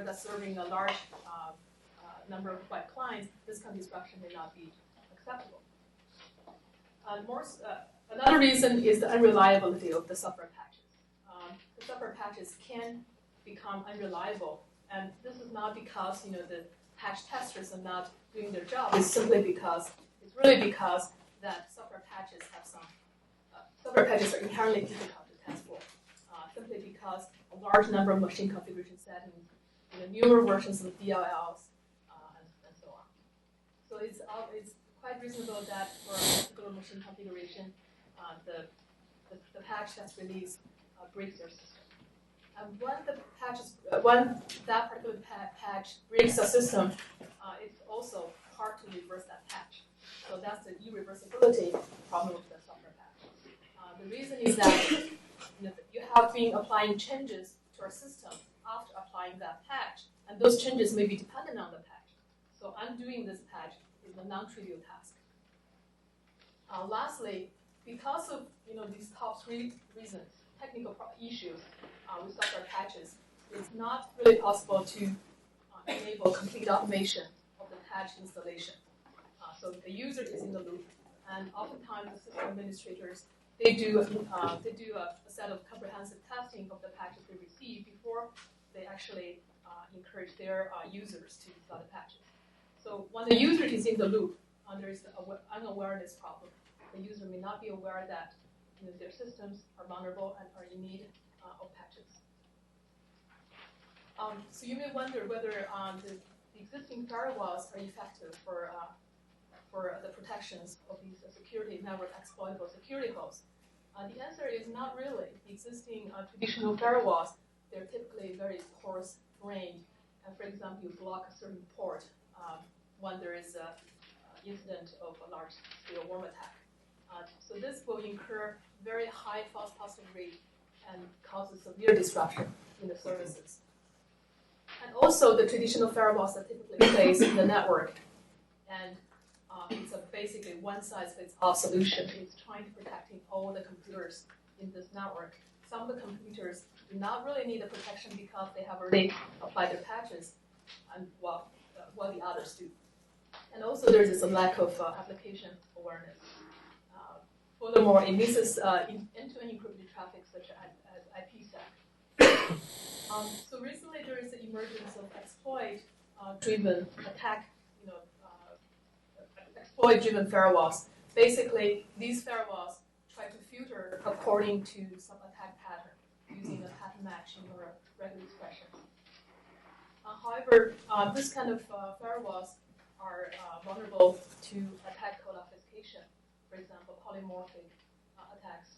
that's serving a large number of web clients, this kind of disruption may not be acceptable. Another reason is the unreliability of the software patches. The software patches can become unreliable, and this is not because the patch testers are not doing their job. It's really because that software patches are inherently difficult to test for, simply because a large number of machine configuration settings, newer versions of DLLs, and so on. So it's quite reasonable that for a particular machine configuration, the patch that's released breaks their system. And when that particular patch breaks the system, it's also hard to reverse that patch. So that's the irreversibility problem of the software patch. The reason is that you have been applying changes to our system after applying that patch, and those changes may be dependent on the patch. So undoing this patch is a non-trivial task. Lastly, because of these top three reasons, technical issues with software patches, it's not really possible to enable complete automation of the patch installation. So the user is in the loop, and oftentimes the system administrators they do a set of comprehensive testing of the patches they receive before they actually encourage their users to install the patches. So when the user is in the loop, there is the unawareness problem. The user may not be aware that their systems are vulnerable and are in need of patches. So you may wonder whether the existing firewalls are effective for the protections of these security network exploitable security hosts. The answer is not really. The existing traditional firewalls, they're typically very coarse-grained. And for example, you block a certain port when there is an incident of a large-scale worm attack. So this will incur very high false positive rate and causes severe disruption in the services. And also, the traditional firewalls are typically placed in the network, and it's a basically one-size-fits-all solution. It's trying to protect all the computers in this network. Some of the computers do not really need the protection because they have already applied their patches, and while the others do. And also, there's this lack of application awareness. Furthermore, it misses end-to-end encrypted traffic such as IPsec. So recently, there is the emergence of exploit-driven attack, exploit-driven firewalls. Basically, these firewalls try to filter according to some attack pattern using a pattern matching or a regular expression. However, this kind of firewalls are vulnerable to attack code obfuscation. For example, polymorphic attacks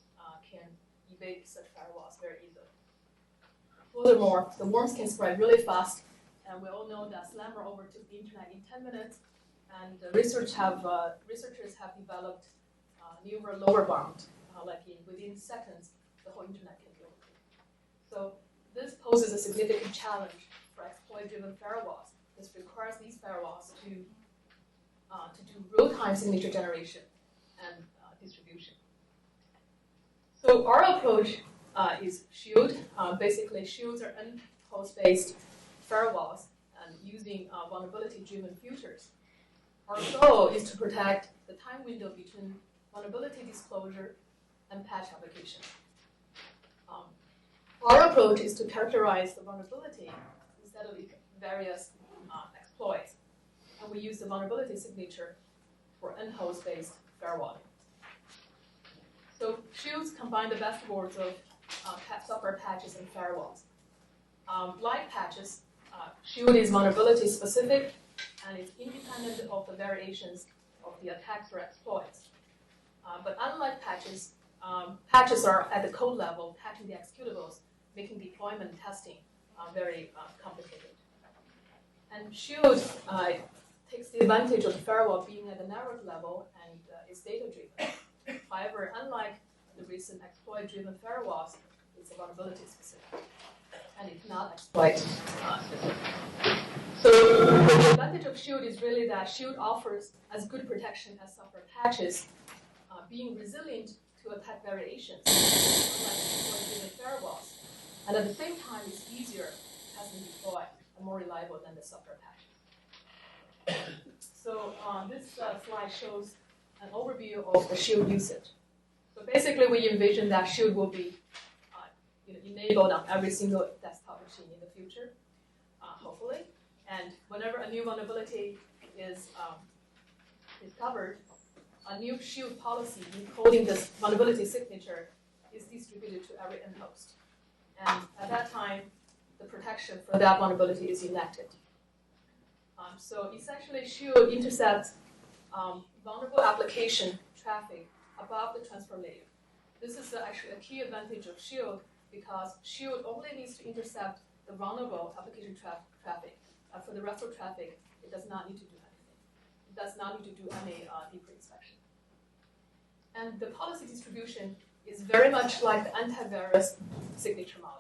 can evade such firewalls very easily. Furthermore, the worms can spread really fast, and we all know that Slammer overtook the internet in 10 minutes, and researchers have developed newer lower bound, within seconds, the whole internet can be overtaken. So this poses a significant challenge for exploit-driven firewalls. This requires these firewalls to do real-time signature generation and distribution. So our approach is Shield. Basically, shields are unhost-based firewalls and using vulnerability-driven filters. Our goal is to protect the time window between vulnerability disclosure and patch application. Our approach is to characterize the vulnerability instead of various exploits. And we use the vulnerability signature for unhost-based firewalling. So shields combine the best words of software patches and firewalls. Like patches, shield is vulnerability specific and it's independent of the variations of the attacks or exploits. But unlike patches, patches are at the code level, patching the executables, making deployment and testing very complicated. And shield takes the advantage of the firewall being at the network level and is data-driven. However, unlike the recent exploit-driven firewalls, it's vulnerability specific, and it's not exploit specific. So the advantage of Shield is really that Shield offers as good protection as software patches, being resilient to attack variations, unlike exploit-driven firewalls. And at the same time, it's easier to test and deploy, and more reliable than the software patches. So this slide shows an overview of the Shield usage. So basically, we envision that Shield will be enabled on every single desktop machine in the future, hopefully. And whenever a new vulnerability is discovered, a new Shield policy encoding this vulnerability signature is distributed to every end host. And at that time, the protection for that vulnerability is enacted. So essentially, Shield intercepts vulnerable application traffic above the transfer layer. This is actually a key advantage of Shield because Shield only needs to intercept the vulnerable application traffic. For the rest of traffic, it does not need to do anything. It does not need to do any deeper inspection. And the policy distribution is very much like the antivirus signature model.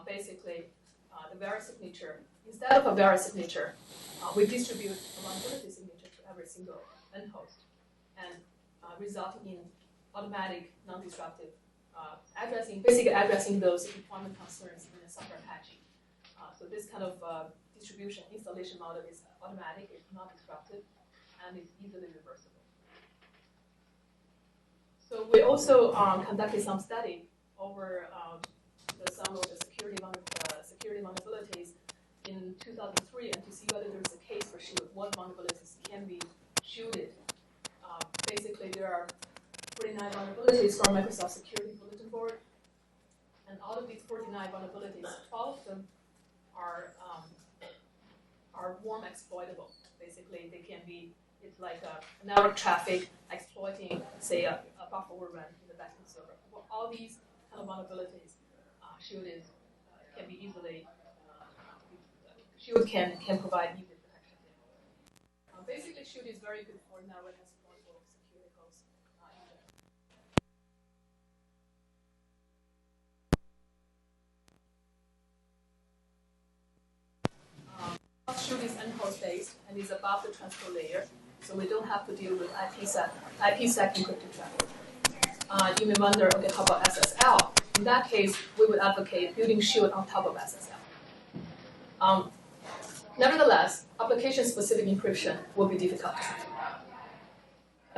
Basically, the virus signature, instead of a virus signature, we distribute a vulnerability signature to every single end host, and resulting in automatic, non-disruptive addressing, basically addressing those deployment concerns in a software patch. So this kind of distribution installation model is automatic, it's not disruptive, and it's easily reversible. So we also conducted some study over some of the security vulnerabilities in 2003 and to see whether there's a case for Shield, what vulnerabilities can be shielded. Basically, there are 49 vulnerabilities from Microsoft Security Bulletin Board, and out of these 49 vulnerabilities, 12 of them are warm exploitable. Basically, they can be, it's like a network traffic exploiting, say, a buffer overrun in the backend server. For all these kind of vulnerabilities, Shield can be easily, Shield can provide easy protection. Basically, Shield is very good for network exploitable security hosts. Shield is endhost based and is above the transfer layer, so we don't have to deal with IPsec encrypted traffic. You may wonder, okay, how about SSL? In that case, we would advocate building Shield on top of SSL. Nevertheless, application-specific encryption will be difficult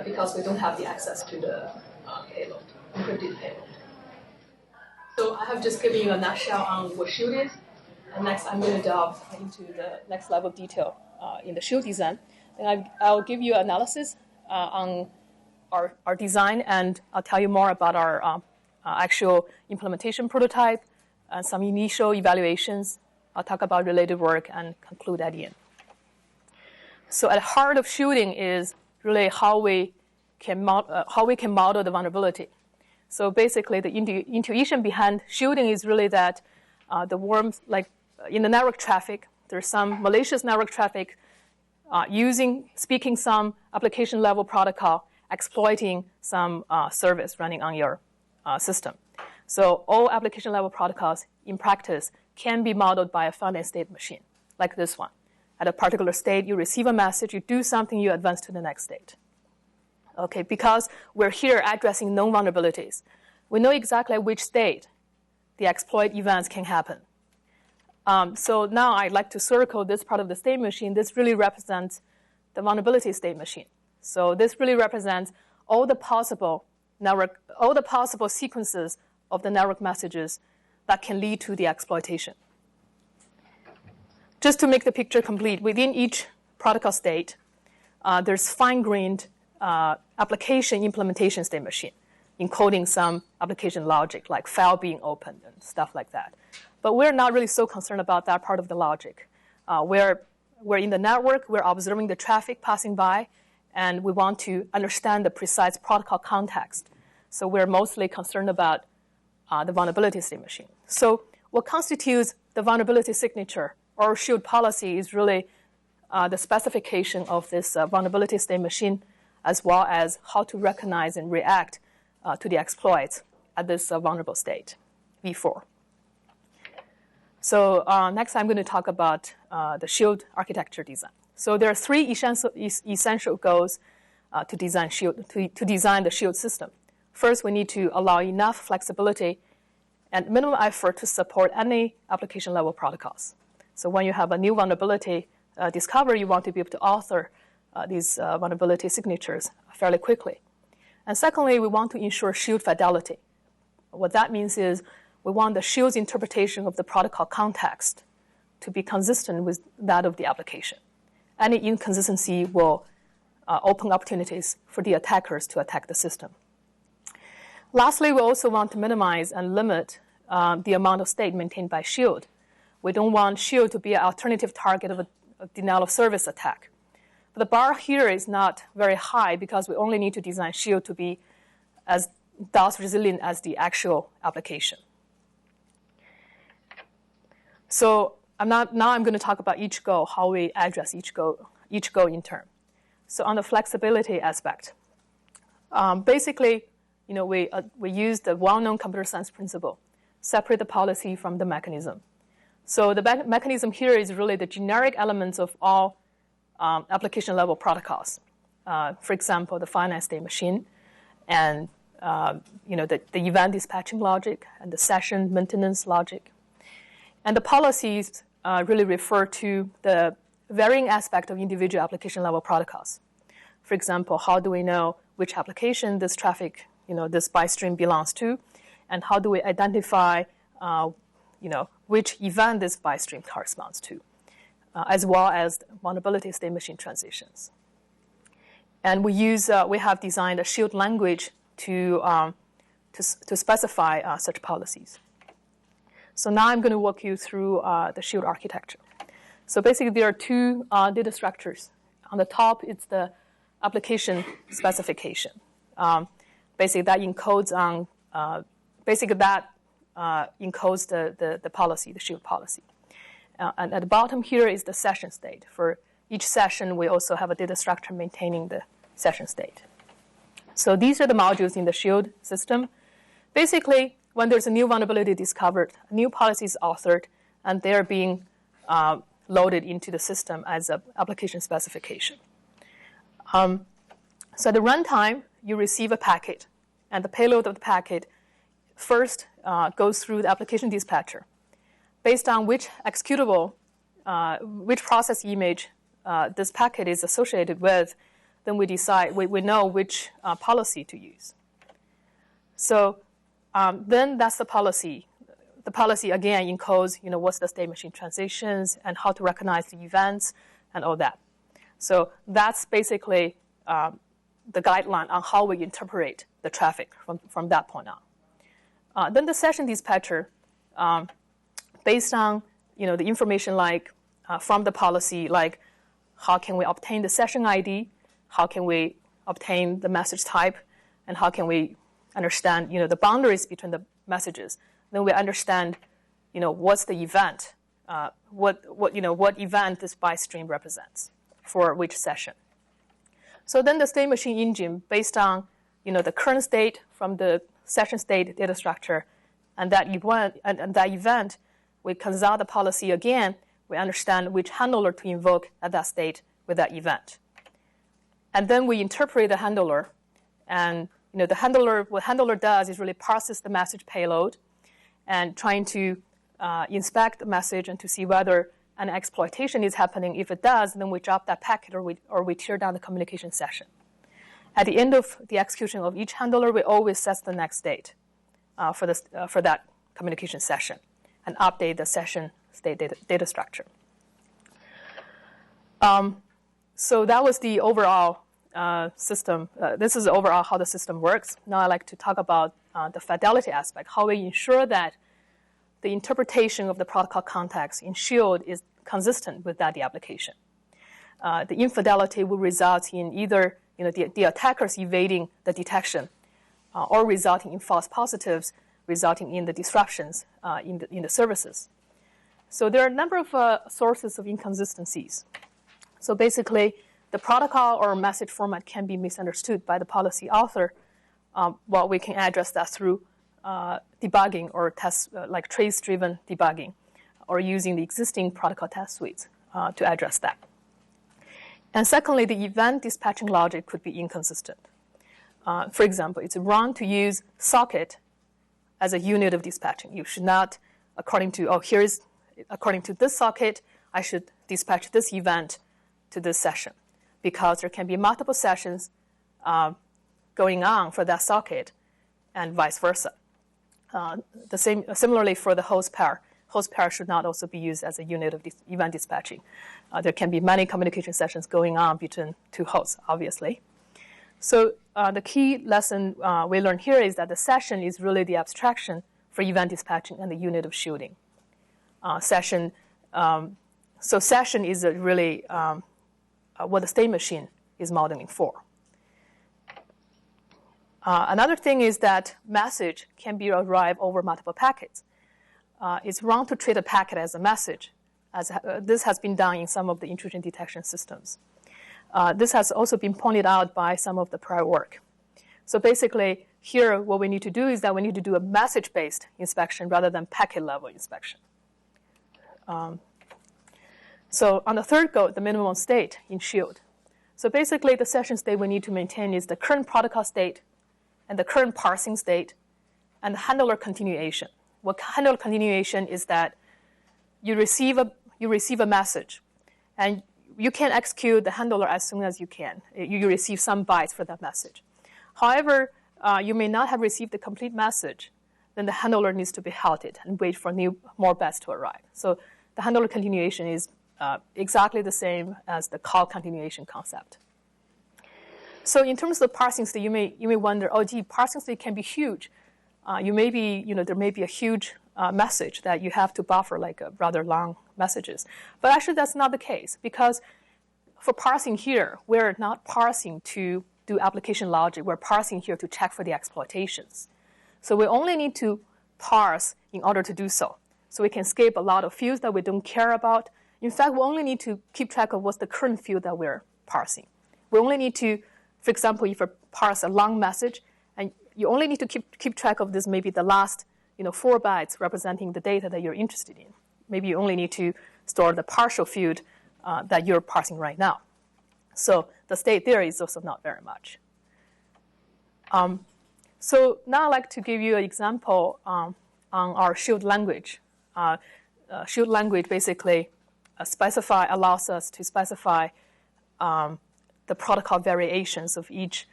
because we don't have the access to the payload, encrypted payload. So I have just given you a nutshell on what Shield is. And next, I'm going to delve into the next level of detail in the Shield design. Then I'll give you analysis on our design, and I'll tell you more about our actual implementation prototype, some initial evaluations. I'll talk about related work and conclude at the end. So at the heart of shielding is really how we can model the vulnerability. So basically, the intuition behind shielding is really that the worms, like in the network traffic, there's some malicious network traffic speaking some application level protocol, exploiting some service running on your system. So all application level protocols in practice can be modeled by a finite state machine, like this one. At a particular state, you receive a message, you do something, you advance to the next state. Okay, because we're here addressing known vulnerabilities, we know exactly at which state the exploit events can happen. So now I'd like to circle this part of the state machine. This really represents the vulnerability state machine. So this really represents all the possible sequences of the network messages that can lead to the exploitation. Just to make the picture complete, within each protocol state, there's fine-grained application implementation state machine, encoding some application logic, like file being opened and stuff like that. But we're not really so concerned about that part of the logic. We're in the network, we're observing the traffic passing by, and we want to understand the precise protocol context. So we're mostly concerned about the vulnerability state machine. So what constitutes the vulnerability signature or Shield policy is really the specification of this vulnerability state machine, as well as how to recognize and react to the exploits at this vulnerable state, V4. So next I'm going to talk about the Shield architecture design. So there are three essential goals to design the Shield system. First, we need to allow enough flexibility and minimum effort to support any application level protocols. So when you have a new vulnerability discovery, you want to be able to author these vulnerability signatures fairly quickly. And secondly, we want to ensure shield fidelity. What that means is we want the shield's interpretation of the protocol context to be consistent with that of the application. Any inconsistency will open opportunities for the attackers to attack the system. Lastly, we also want to minimize and limit the amount of state maintained by shield. We don't want shield to be an alternative target of a denial of service attack. But the bar here is not very high because we only need to design shield to be as DOS resilient as the actual application. So now I'm going to talk about each goal, how we address each goal in turn. So on the flexibility aspect, basically, we use the well-known computer science principle, separate the policy from the mechanism. So the mechanism here is really the generic elements of all application-level protocols. For example, the finite state machine, and the event dispatching logic, and the session maintenance logic. And the policies really refer to the varying aspect of individual application-level protocols. For example, how do we know which application this traffic, this byte stream belongs to, and how do we identify, which event this byte stream corresponds to, as well as vulnerability state machine transitions. And we have designed a shield language to specify such policies. So now I'm going to walk you through the shield architecture. So basically, there are two data structures. On the top, it's the application specification. Basically, that encodes on encodes the policy, the shield policy. And at the bottom here is the session state. For each session, we also have a data structure maintaining the session state. So these are the modules in the shield system. Basically, when there's a new vulnerability discovered, a new policy is authored, and they're being loaded into the system as an application specification. So at the runtime, you receive a packet, and the payload of the packet first goes through the application dispatcher. Based on which executable, which process image this packet is associated with, then we decide, we know which policy to use. So then that's the policy. The policy, again, encodes, what's the state machine transitions and how to recognize the events and all that. So that's basically the guideline on how we interpret the traffic from that point on. Then the session dispatcher, based on the information like from the policy, like how can we obtain the session ID, how can we obtain the message type, and how can we understand the boundaries between the messages. Then we understand what's the event, what event this byte stream represents for which session. So then the state machine engine, based on the current state from the session state data structure, and that event, we consult the policy again. We understand which handler to invoke at that state with that event, and then we interpret the handler. And what handler does is really parses the message payload, and trying to inspect the message and to see whether an exploitation is happening. If it does, then we drop that packet or we tear down the communication session. At the end of the execution of each handler, we always set the next state for that communication session and update the session state data structure. So that was the overall system. This is overall how the system works. Now I'd like to talk about the fidelity aspect, how we ensure that the interpretation of the protocol context in shield is consistent with that the application. The infidelity will result in either the attackers evading the detection or resulting in false positives, resulting in the disruptions in the services. So there are a number of sources of inconsistencies. So basically, the protocol or message format can be misunderstood by the policy author. Well, we can address that through debugging or test, like trace-driven debugging, or using the existing protocol test suites to address that. And secondly, the event dispatching logic could be inconsistent. For example, it's wrong to use socket as a unit of dispatching. You should not, according to, here is according to this socket, I should dispatch this event to this session, because there can be multiple sessions going on for that socket, and vice versa. Similarly for the host pair. Host pair should not also be used as a unit of event dispatching. There can be many communication sessions going on between two hosts, obviously. So the key lesson we learned here is that the session is really the abstraction for event dispatching and the unit of shielding. Session is really what the state machine is modeling for. Another thing is that message can be arrived over multiple packets. It's wrong to treat a packet as a message, as this has been done in some of the intrusion detection systems. This has also been pointed out by some of the prior work. So basically, here what we need to do is that we need to do a message-based inspection rather than packet-level inspection. So on the third goal, the minimum state in Shield. So basically, the session state we need to maintain is the current protocol state and the current parsing state and the handler continuation. What handler continuation is that you receive a message, and you can execute the handler as soon as you can. You receive some bytes for that message. However, you may not have received the complete message. Then the handler needs to be halted and wait for more bytes to arrive. So the handler continuation is exactly the same as the call continuation concept. So in terms of the parsing state, you may wonder, oh, gee, parsing state can be huge. There may be a huge message that you have to buffer, like rather long messages. But actually, that's not the case, because for parsing here, we're not parsing to do application logic. We're parsing here to check for the exploitations. So we only need to parse in order to do so. So we can skip a lot of fields that we don't care about. In fact, we only need to keep track of what's the current field that we're parsing. We only need to, for example, if you parse a long message, and you only need to keep track of this, maybe the last 4 bytes representing the data that you're interested in. Maybe you only need to store the partial field that you're parsing right now. So the state there is also not very much. So now I'd like to give you an example on our Shield language. Shield language basically allows us to specify the protocol variations of each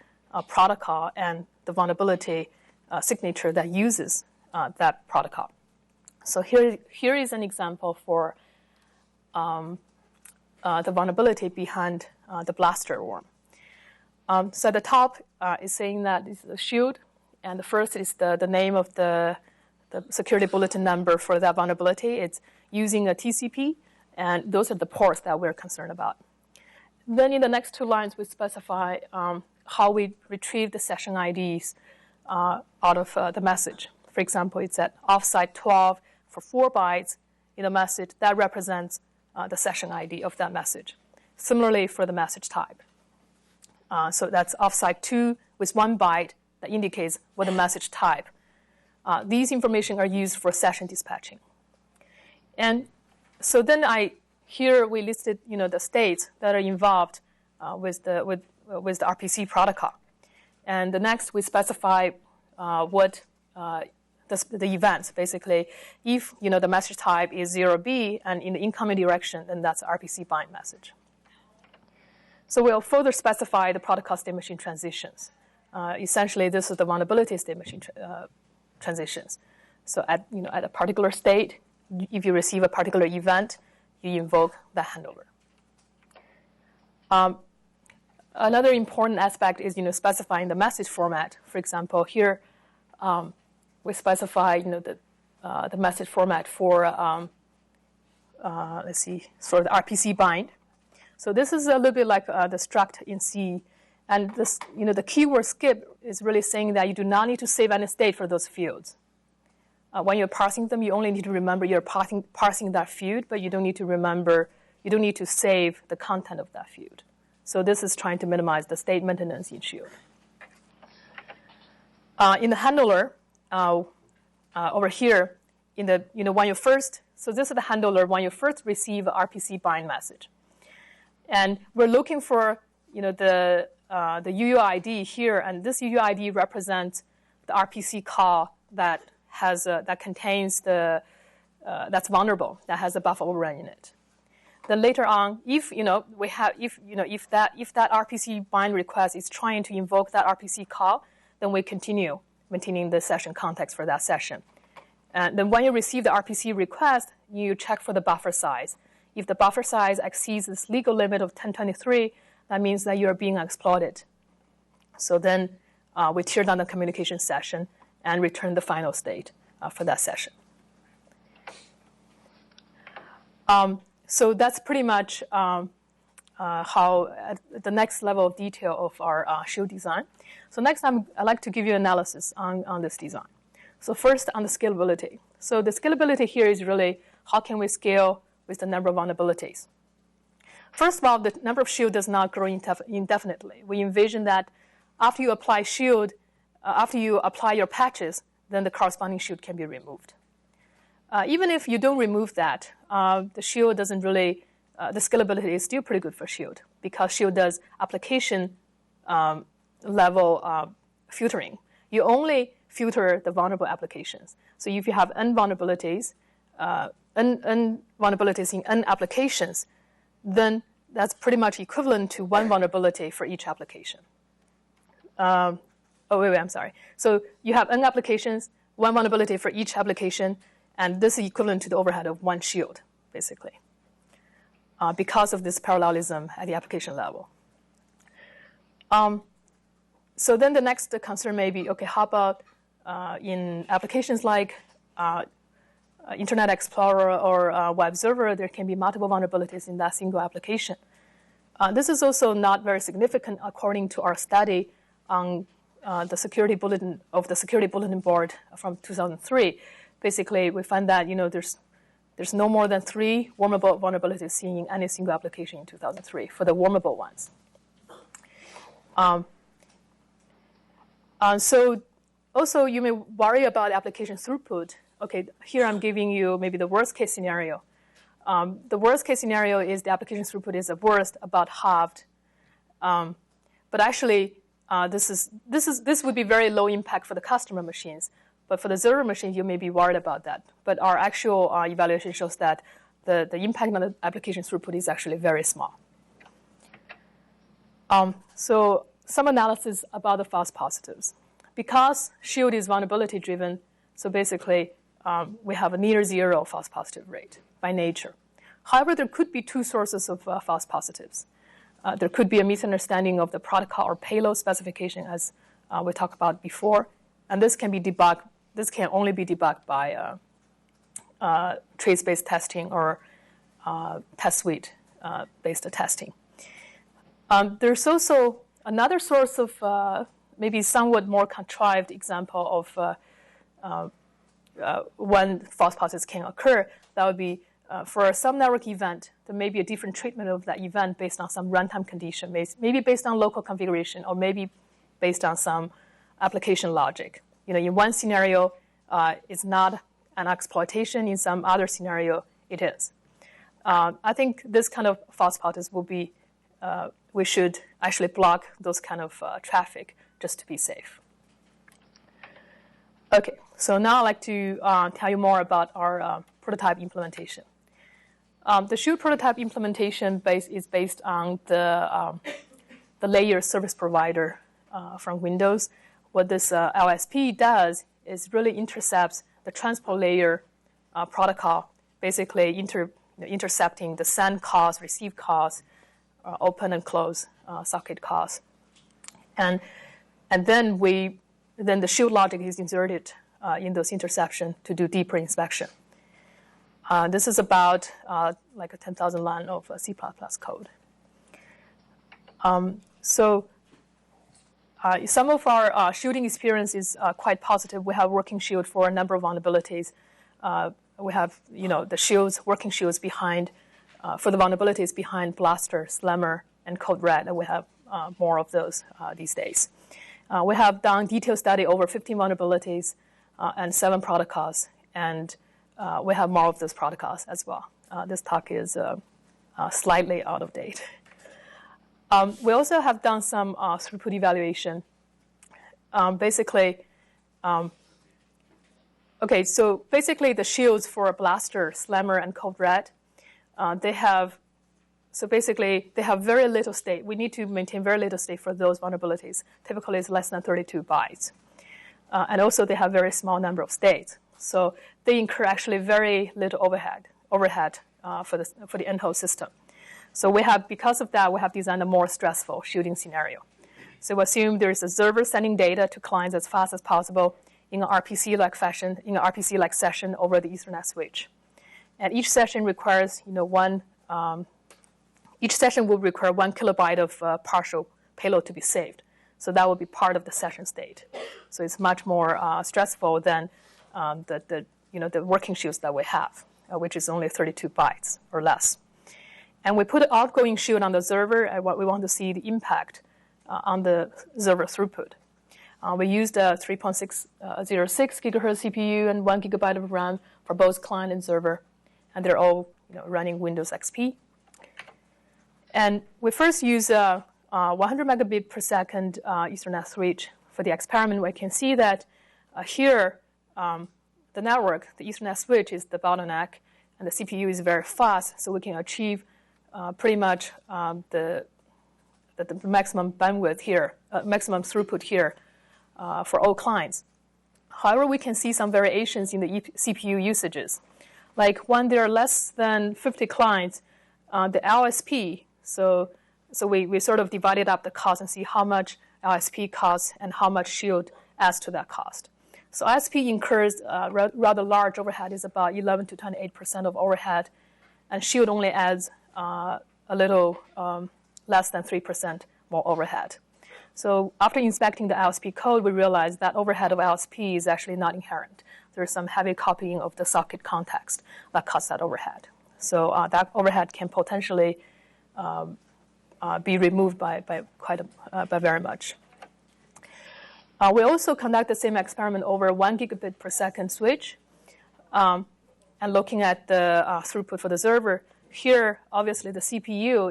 protocol and the vulnerability signature that uses that protocol. So here is an example for the vulnerability behind the blaster worm. So at the top is saying that it's a shield, and the first is the name of the security bulletin number for that vulnerability. It's using a TCP, and those are the ports that we're concerned about. Then in the next 2 lines, we specify how we retrieve the session IDs out of the message. For example, it's at offsite 12 for 4 bytes in the message. That represents the session ID of that message. Similarly for the message type. So that's offsite 2 with 1 byte that indicates what the message type. These information are used for session dispatching. And so then here we listed the states that are involved with the RPC protocol. And the next we specify what the events, basically. If the message type is 0B and in the incoming direction, then that's RPC bind message. So we'll further specify the protocol state machine transitions. Essentially, this is the vulnerability state machine transitions. So at a particular state, if you receive a particular event, you invoke the handler. Another important aspect is specifying the message format. For example, here we specify the message format for for the RPC bind. So this is a little bit like the struct in C, and this the keyword skip is really saying that you do not need to save any state for those fields. When you're parsing them, you only need to remember you're parsing that field, but you don't need to save the content of that field. So this is trying to minimize the state maintenance in Shield. In the handler, over here, when you first, so this is the handler when you first receive a RPC bind message, and we're looking for the UUID here, and this UUID represents the RPC call that contains the that's vulnerable, that has a buffer overrun in it. Then later on, if that RPC bind request is trying to invoke that RPC call, then we continue maintaining the session context for that session. And then when you receive the RPC request, you check for the buffer size. If the buffer size exceeds this legal limit of 1023, that means that you are being exploited. So then we tear down the communication session and return the final state for that session. So that's pretty much how the next level of detail of our shield design. So next time, I'd like to give you analysis on this design. So first, on the scalability. So the scalability here is really how can we scale with the number of vulnerabilities. First of all, the number of shield does not grow indefinitely. We envision that after you apply shield, after you apply your patches, then the corresponding shield can be removed. Even if you don't remove that, the shield doesn't really, the scalability is still pretty good for shield because shield does application level filtering. You only filter the vulnerable applications. So if you have vulnerabilities in N applications, then that's pretty much equivalent to one vulnerability for each application. I'm sorry. So you have N applications, one vulnerability for each application, and this is equivalent to the overhead of one shield, basically, because of this parallelism at the application level. So then the next concern may be, okay, how about in applications like Internet Explorer or Web Server, there can be multiple vulnerabilities in that single application. This is also not very significant according to our study on the security bulletin of the Security Bulletin Board from 2003. Basically, we find that there's no more than 3 wormable vulnerabilities seen in any single application in 2003 for the wormable ones. So also, you may worry about application throughput. Okay, here I'm giving you maybe the worst case scenario. The worst case scenario is the application throughput is at worst about halved. But actually, this would be very low impact for the customer machines. But for the server machines, you may be worried about that. But our actual evaluation shows that the impact on the application throughput is actually very small. So some analysis about the false positives. Because shield is vulnerability driven, so basically we have a near zero false positive rate by nature. However, there could be 2 sources of false positives. There could be a misunderstanding of the protocol or payload specification, as we talked about before, and this can be debugged. This can only be debugged by trace-based testing or test suite-based testing. There's also another source of maybe somewhat more contrived example of when false positives can occur. That would be for some network event, there may be a different treatment of that event based on some runtime condition, maybe based on local configuration, or maybe based on some application logic. In one scenario, it's not an exploitation. In some other scenario, it is. I think this kind of false positives will be, we should actually block those kind of traffic just to be safe. Okay, so now I'd like to tell you more about our prototype implementation. The Shield prototype implementation is based on the layer service provider from Windows. What this LSP does is really intercepts the transport layer protocol, basically intercepting the send calls, receive calls, open and close socket calls, and then the Shield logic is inserted in those interception to do deeper inspection. This is about like a 10,000 line of C++ code. Some of our shielding experience is quite positive. We have working shield for a number of vulnerabilities. We have the shields, working shields behind for the vulnerabilities behind Blaster, Slammer, and Code Red. And we have more of those these days. We have done detailed study over 15 vulnerabilities and 7 protocols, and we have more of those protocols as well. This talk is slightly out of date. We also have done some throughput evaluation. Basically, Okay, so basically the shields for Blaster, Slammer, and Code Red, they have very little state. We need to maintain very little state for those vulnerabilities. Typically, it's less than 32 bytes. And also, they have very small number of states. So they incur actually very little overhead for the in-host system. So because of that, we have designed a more stressful shielding scenario. So we assume there's a server sending data to clients as fast as possible in an RPC-like fashion, in an RPC-like session over the Ethernet switch. And each session requires, each session will require 1 kilobyte of partial payload to be saved. So that will be part of the session state. So it's much more stressful than the working shields that we have, which is only 32 bytes or less. And we put an outgoing shield on the server, and what we want to see the impact on the server throughput. We used a 3.606 gigahertz CPU and 1 gigabyte of RAM for both client and server, and they're all running Windows XP. And we first use a 100 megabit per second Ethernet switch for the experiment. We can see that here, the network, the Ethernet switch is the bottleneck, and the CPU is very fast, so we can achieve pretty much the maximum bandwidth here, maximum throughput here for all clients. However, we can see some variations in the CPU usages. Like when there are less than 50 clients, the LSP, so we sort of divided up the cost and see how much LSP costs and how much shield adds to that cost. So LSP incurs rather large overhead, is about 11 to 28% of overhead, and shield only adds a little less than 3% more overhead. So after inspecting the LSP code, we realized that overhead of LSP is actually not inherent. There's some heavy copying of the socket context that causes that overhead. So that overhead can potentially be removed by very much. We also conduct the same experiment over 1 gigabit per second switch, and looking at the throughput for the server. Here, obviously, the CPU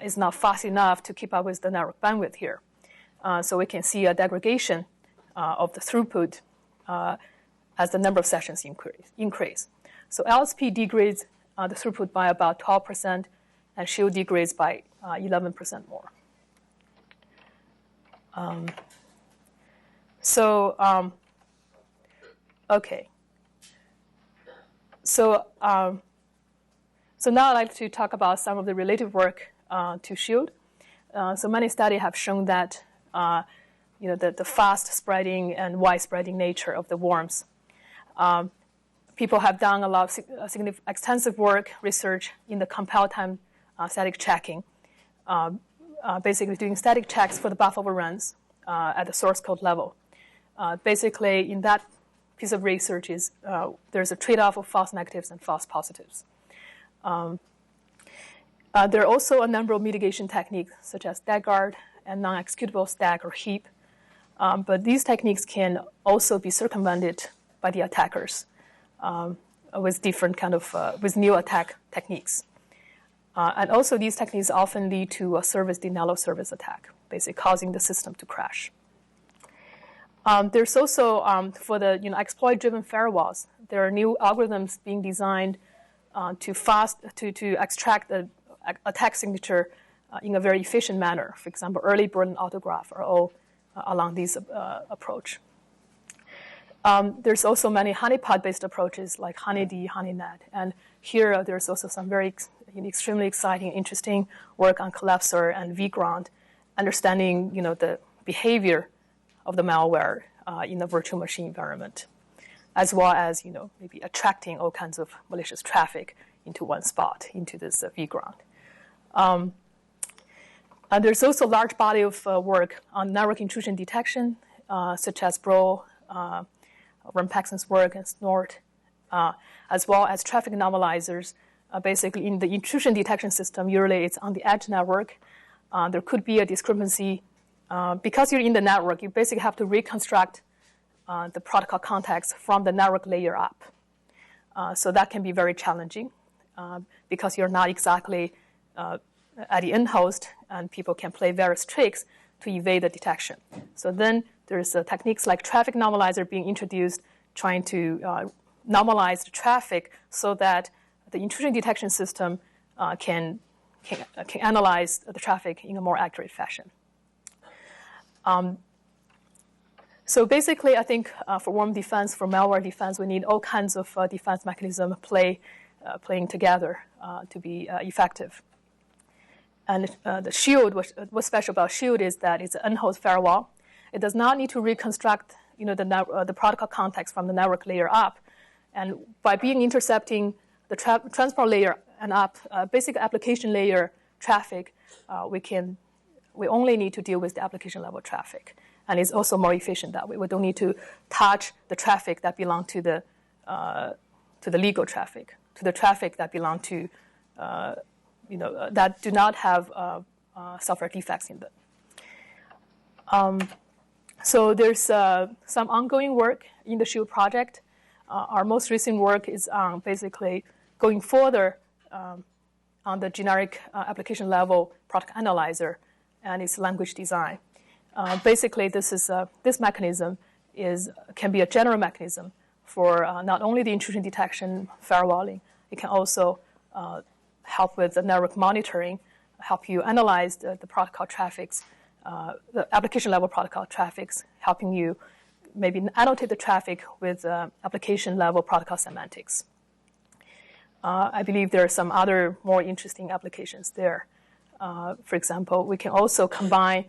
is not fast enough to keep up with the network bandwidth here. So we can see a degradation of the throughput as the number of sessions increase. So LSP degrades the throughput by about 12%, and shield degrades by 11% more. Okay. So now I'd like to talk about some of the related work to shield. So many studies have shown that the fast spreading and wide spreading nature of the worms. People have done a lot of extensive work, research in the compile time static checking, basically doing static checks for the buffer overruns at the source code level. Basically, in that piece of research there's a trade-off of false negatives and false positives. There are also a number of mitigation techniques, such as DagGuard and non-executable stack or heap. But these techniques can also be circumvented by the attackers with different with new attack techniques. And also, these techniques often lead to a service denial of service attack, basically causing the system to crash. There's also, for the exploit-driven firewalls, there are new algorithms being designed to extract the attack signature in a very efficient manner. For example, early bird and autograph are all along this approach. There's also many honeypot-based approaches like HoneyD, HoneyNet, and here there's also some very extremely exciting, interesting work on Collapsor and vGround, understanding the behavior of the malware in the virtual machine environment, as well as maybe attracting all kinds of malicious traffic into one spot, into this vGround. And there's also a large body of work on network intrusion detection, such as Bro, Paxton's work, and Snort, as well as traffic normalizers. Basically, in the intrusion detection system, usually it's on the edge network. There could be a discrepancy. Because you're in the network, you basically have to reconstruct the protocol context from the network layer up. So that can be very challenging because you're not exactly at the end host, and people can play various tricks to evade the detection. So then there's techniques like traffic normalizer being introduced, trying to normalize the traffic so that the intrusion detection system can analyze the traffic in a more accurate fashion. So basically, I think for worm defense, for malware defense, we need all kinds of defense mechanisms playing together to be effective. And the shield, what's special about shield is that it's an unhost firewall. It does not need to reconstruct, the protocol context from the network layer up. And by intercepting the transport layer and up, basic application layer traffic, we only need to deal with the application level traffic. And it's also more efficient that way. We don't need to touch the traffic that belong to the legal traffic, to the traffic that belong to, that do not have software defects in them. So there's some ongoing work in the Shield project. Our most recent work is basically going further on the generic application level product analyzer and its language design. Basically, this mechanism can be a general mechanism for not only the intrusion detection firewalling. It can also help with the network monitoring, help you analyze the protocol traffics, the application level protocol traffics, helping you maybe annotate the traffic with application level protocol semantics. I believe there are some other more interesting applications there. For example, we can also combine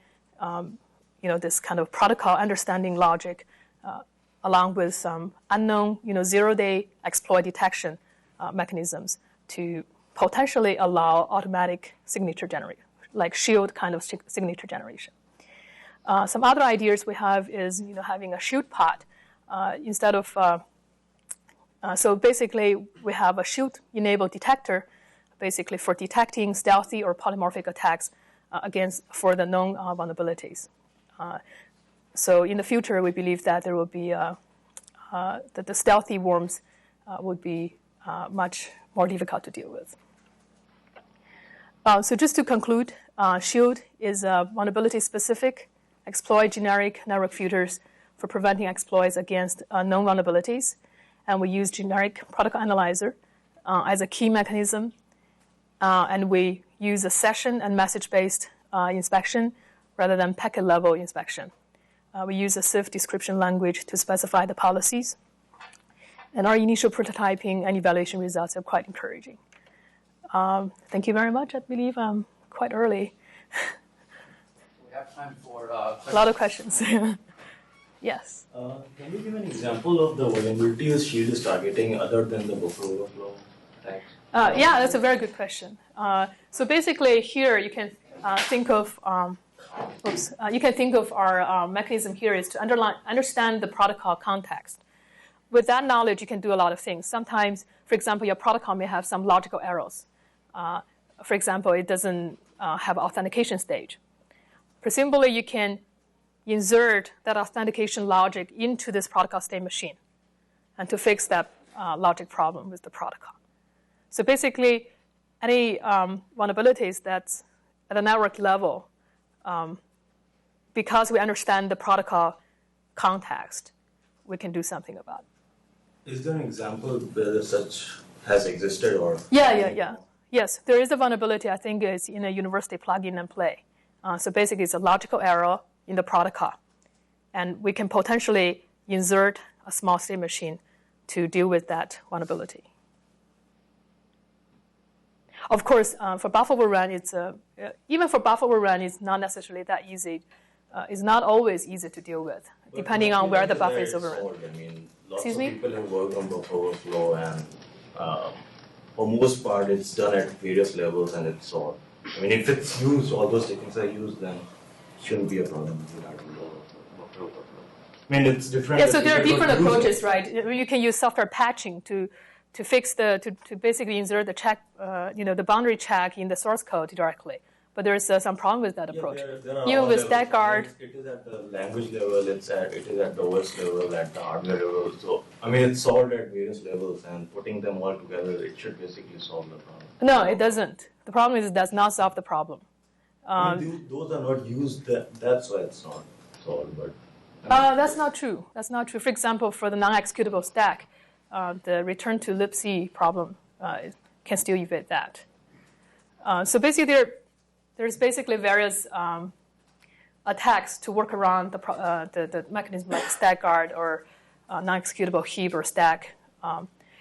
this kind of protocol understanding logic along with some unknown, zero-day exploit detection mechanisms to potentially allow automatic signature generation, like Shield kind of signature generation. Some other ideas we have is, having a Shield pod instead of. So basically, we have a Shield-enabled detector, basically for detecting stealthy or polymorphic attacks for the known vulnerabilities. So in the future, we believe that there will be that the stealthy worms would be much more difficult to deal with. So just to conclude, Shield is vulnerability-specific exploit generic network filters for preventing exploits against known vulnerabilities. And we use generic protocol analyzer as a key mechanism. And we use a session and message-based inspection rather than packet-level inspection. We use a CIF description language to specify the policies. And our initial prototyping and evaluation results are quite encouraging. Thank you very much. I believe I'm quite early. We have time for a lot of questions. Yes. Can you give an example of the vulnerabilities Shield is targeting other than the buffer overflow attacks? Yeah, that's a very good question. So basically, here you can think of our mechanism here is to understand the protocol context. With that knowledge, you can do a lot of things. Sometimes, for example, your protocol may have some logical errors. For example, it doesn't have authentication stage. Presumably, you can insert that authentication logic into this protocol state machine and to fix that logic problem with the protocol. So basically, any vulnerabilities that's at a network level, because we understand the protocol context, we can do something about it. Is there an example where such has existed or? Yeah. Yes, there is a vulnerability, I think it's in a university plug-in and play. So basically, it's a logical error in the protocol. And we can potentially insert a small state machine to deal with that vulnerability. Of course, for buffer overrun, even for buffer overrun, it's not necessarily that easy. It's not always easy to deal with, depending on where the buffer is overrun. I mean, lots of people have worked on buffer overflow, and for most part, it's done at various levels, and it's solved. I mean, if it's used, all those techniques are used, then it shouldn't be a problem with buffer overflow. I mean, it's different. Yeah, so there are different approaches, right? You can use software patching to fix to basically insert the check, the boundary check in the source code directly. But there's some problem with that approach. Even with StatGuard. It is at the language level, it is at the OS level, at the hardware level. So, I mean, it's solved at various levels, and putting them all together, it should basically solve the problem. No, it doesn't. The problem is it does not solve the problem. Those are not used, that's why it's not solved. But That's not true. That's not true. For example, for the non-executable stack, the return to libc problem can still evade that. So basically, there's basically various attacks to work around the mechanism like stack guard or non-executable heap or stack.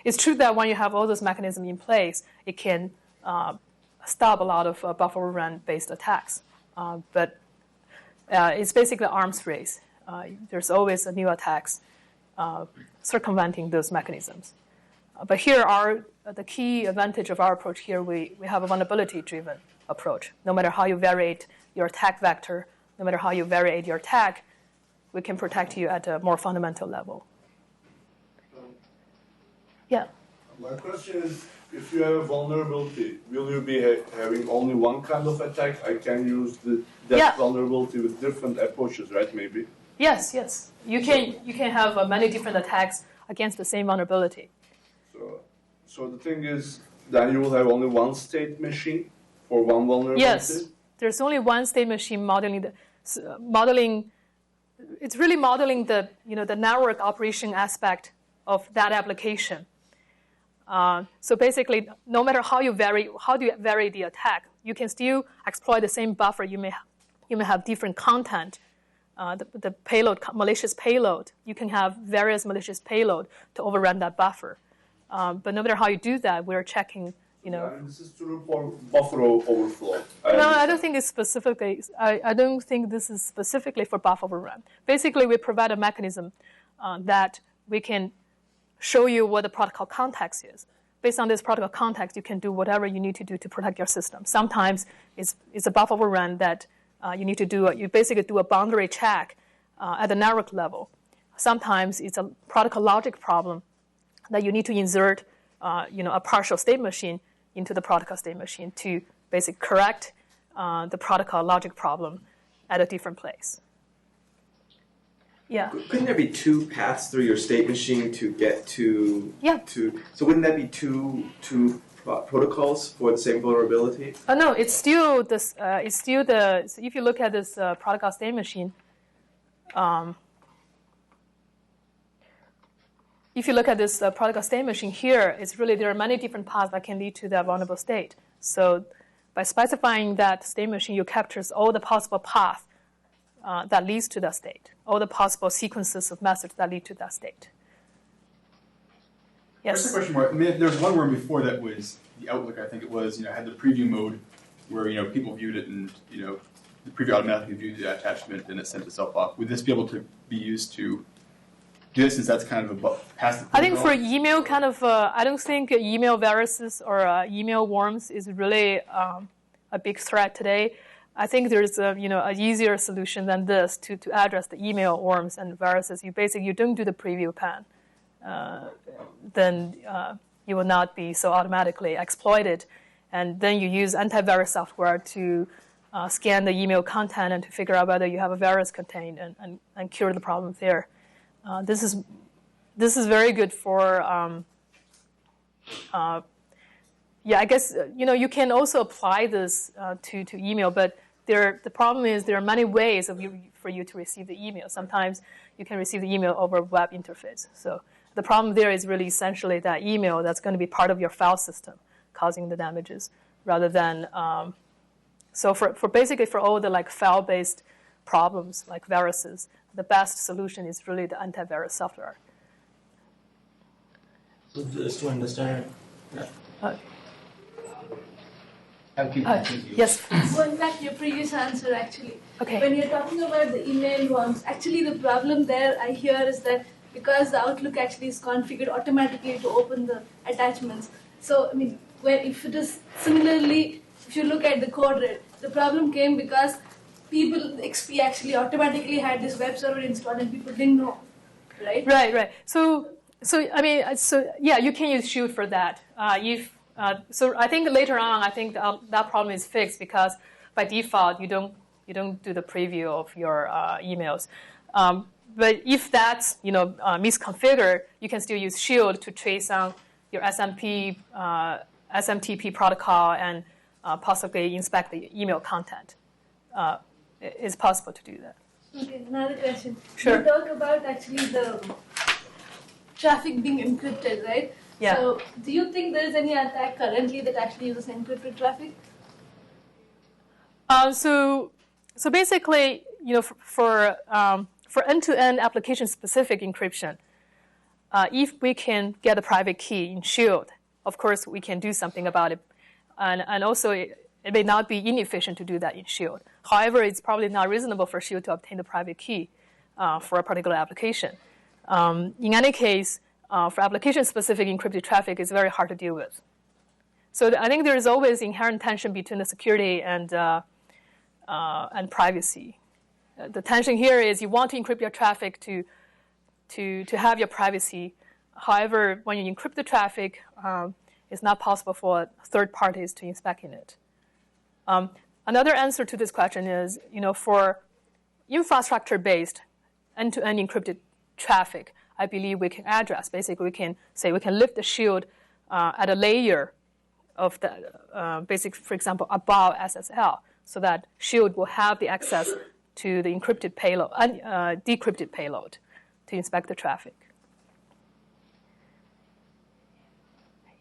It's true that when you have all those mechanisms in place, it can stop a lot of buffer overrun-based attacks. But it's basically an arms race. There's always a new attacks circumventing those mechanisms. But here are the key advantage of our approach here. We have a vulnerability-driven approach. No matter how you variate your attack vector, no matter how you variate your attack, we can protect you at a more fundamental level. Yeah? My question is, if you have a vulnerability, will you be having only one kind of attack? I can use that vulnerability with different approaches, right, maybe? Yes, yes. You can have many different attacks against the same vulnerability. So the thing is, then you will have only one state machine for one vulnerability? Yes. There's only one state machine modeling it's really modeling the network operation aspect of that application. So basically, no matter how do you vary the attack, you can still exploit the same buffer. You may have different content. The payload, malicious payload, you can have various malicious payload to overrun that buffer. But no matter how you do that, we're checking. And this is to report buffer overflow. I don't think it's specifically. I don't think this is specifically for buffer overrun. Basically, we provide a mechanism that we can show you what the protocol context is. Based on this protocol context, you can do whatever you need to do to protect your system. Sometimes it's a buffer overrun that you need to do. You basically do a boundary check at the network level. Sometimes it's a protocol logic problem that you need to insert a partial state machine into the protocol state machine to basically correct the protocol logic problem at a different place. Yeah. Couldn't there be two paths through your state machine to get to? Yeah. So wouldn't that be two protocols for the same vulnerability? No, it's still this. It's still the. So if you look at this protocol state machine, if you look at this protocol state machine here, it's really there are many different paths that can lead to that vulnerable state. So by specifying that state machine, you captures all the possible paths that leads to that state, all the possible sequences of methods that lead to that state. Yes. First question more. I mean, there was one worm before that was the Outlook. I think it was had the preview mode where people viewed it and the preview automatically viewed the attachment and it sent itself off. Would this be able to be used to do this since that's kind of past the protocol? I think for email I don't think email viruses or email worms is really a big threat today. I think there's an easier solution than this to address the email worms and viruses. You don't do the preview pan. Then you will not be so automatically exploited. And then you use antivirus software to scan the email content and to figure out whether you have a virus contained and cure the problem there. This is very good for I guess you can also apply this to email, but the problem is there are many ways for you to receive the email. Sometimes you can receive the email over web interface. So the problem there is really essentially that email that's going to be part of your file system causing the damages, rather than so for basically for all the file-based problems like viruses, the best solution is really the antivirus software. So just to understand. Yes. Going back to your previous answer, actually. Okay. When you're talking about the email worms, actually the problem there I hear is that because the Outlook actually is configured automatically to open the attachments. So, I mean, if it is similarly, if you look at the code red, the problem came because XP actually automatically had this web server installed and people didn't know, right? Right. So you can use Shield for that. So I think later on, that problem is fixed because by default you don't do the preview of your emails. But if that's misconfigured, you can still use Shield to trace on your SMTP protocol and possibly inspect the email content. It's possible to do that. Okay, another question. Sure. You talk about actually the traffic being encrypted, right? Yeah. So, do you think there is any attack currently that actually uses encrypted traffic? So basically, for end-to-end application-specific encryption, if we can get a private key in Shield, of course we can do something about it, and also it may not be inefficient to do that in Shield. However, it's probably not reasonable for Shield to obtain the private key for a particular application. In any case, for application-specific encrypted traffic, it's very hard to deal with. So I think there is always inherent tension between the security and privacy. The tension here is you want to encrypt your traffic to have your privacy. However, when you encrypt the traffic, it's not possible for third parties to inspect in it. Another answer to this question is, for infrastructure-based end-to-end encrypted traffic, I believe we can address. Basically, we can say we can lift the shield at a layer of the for example, above SSL, so that shield will have the access to the encrypted payload, decrypted payload, to inspect the traffic.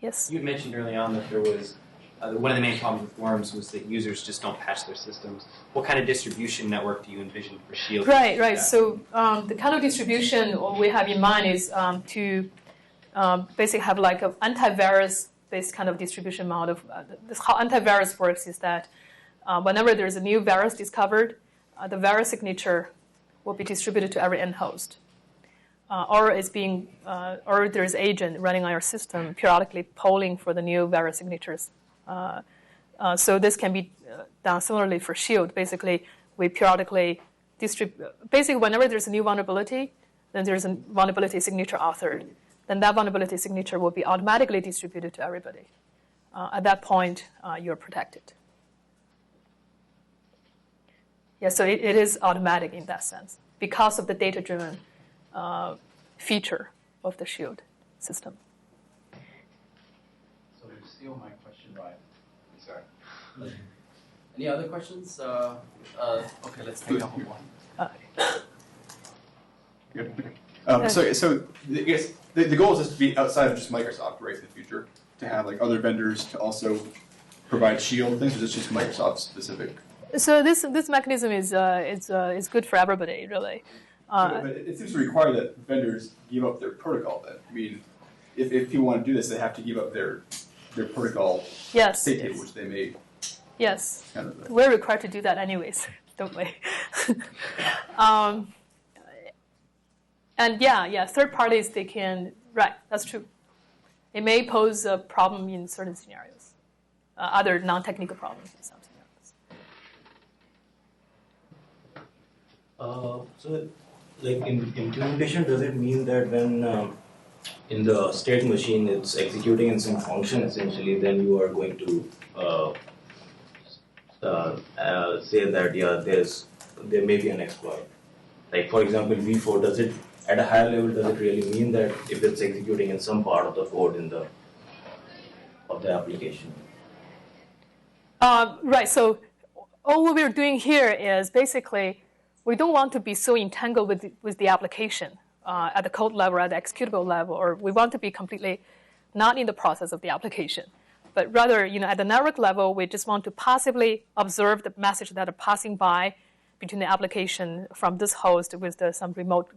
Yes? You mentioned early on that there was one of the main problems with worms was that users just don't patch their systems. What kind of distribution network do you envision for Shield? Right. So the kind of distribution we have in mind is to basically have like an antivirus-based kind of distribution model. How antivirus works is that whenever there's a new virus discovered, the virus signature will be distributed to every end host. Or there's an agent running on your system periodically polling for the new virus signatures. So this can be done similarly for Shield. Basically, we periodically distribute. Basically, whenever there's a new vulnerability, then there's a vulnerability signature authored. Then that vulnerability signature will be automatically distributed to everybody. At that point, you're protected. Yeah, so it is automatic in that sense because of the data-driven feature of the Shield system. So to steal my question, right? Sorry. Any other questions? Okay, let's take a couple more. Good. So I guess the goal is just to be outside of just Microsoft, right, in the future, to have like other vendors to also provide Shield things, or is this just Microsoft specific? So this mechanism is good for everybody, really. But it seems to require that vendors give up their protocol. Then, I mean, if people want to do this, they have to give up their protocol state table, which they made. Yes, kind of we're required to do that anyways, don't we? And third parties, they can, right, that's true. It may pose a problem in certain scenarios, other non-technical problems in some scenarios. So, like in implementation, does it mean that when in the state machine it's executing in some function essentially, then you are going to say that there may be an exploit? Like for example, V4, does it at a higher level, does it really mean that if it's executing in some part of the code of the application? Right. So all we're doing here is basically we don't want to be so entangled with the application at the code level, at the executable level, or we want to be completely not in the process of the application. But rather, at the network level, we just want to passively observe the message that are passing by between the application from this host with some remote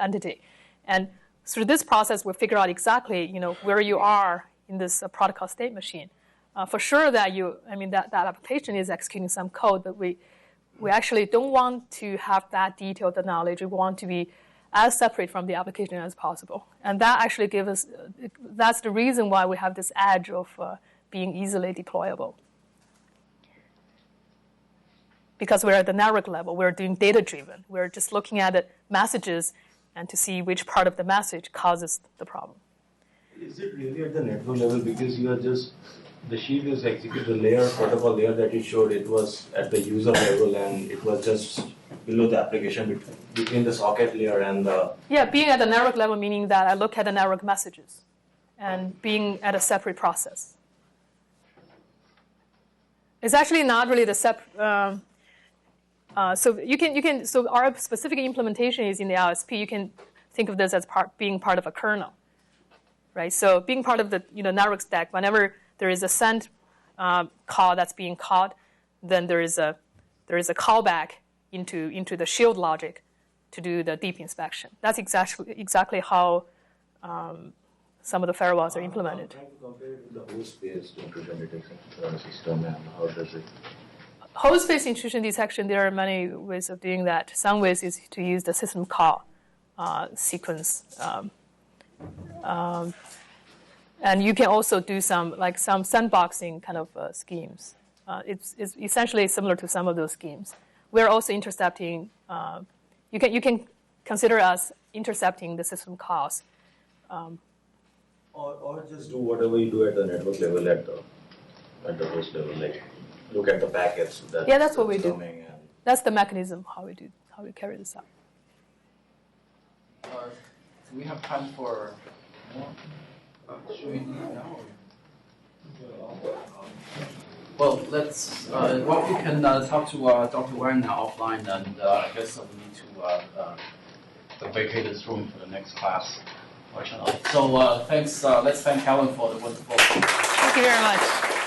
entity. And through this process, we figure out exactly, where you are in this protocol state machine. For sure that that application is executing some code, but we actually don't want to have that detailed knowledge. We want to be as separate from the application as possible. And that actually that's the reason why we have this edge of being easily deployable. Because we're at the network level, we're doing data-driven. We're just looking at the messages and to see which part of the message causes the problem. Is it really at the network level? Because you are just, the Shield is executed, the layer, protocol layer that you showed, it was at the user level and it was just below the application between the socket layer and the... Yeah, being at the network level meaning that I look at the network messages and being at a separate process. It's actually not really the So so our specific implementation is in the LSP. You can think of this as being part of a kernel, right? So being part of the network stack, whenever there is a send call that's being called, then there is a callback into the shield logic to do the deep inspection. That's exactly how some of the firewalls are implemented. I'm trying to compare it with the host-based intrusion detection system, and how does it? Host-based intrusion detection, there are many ways of doing that. Some ways is to use the system call sequence. And you can also do some sandboxing kind of schemes. It's essentially similar to some of those schemes. We're also intercepting. You can consider us intercepting the system calls. Or just do whatever you do at the network level at the host level, like look at the packets. That's what we do. That's the mechanism how we carry this out. Do we have time for more? Should we do it now? Well, let's. We can talk to Dr. Wang now offline, and I guess we need to vacate this room for the next class. Fortunately. So thanks. Let's thank Helen for the wonderful. Thank you very much.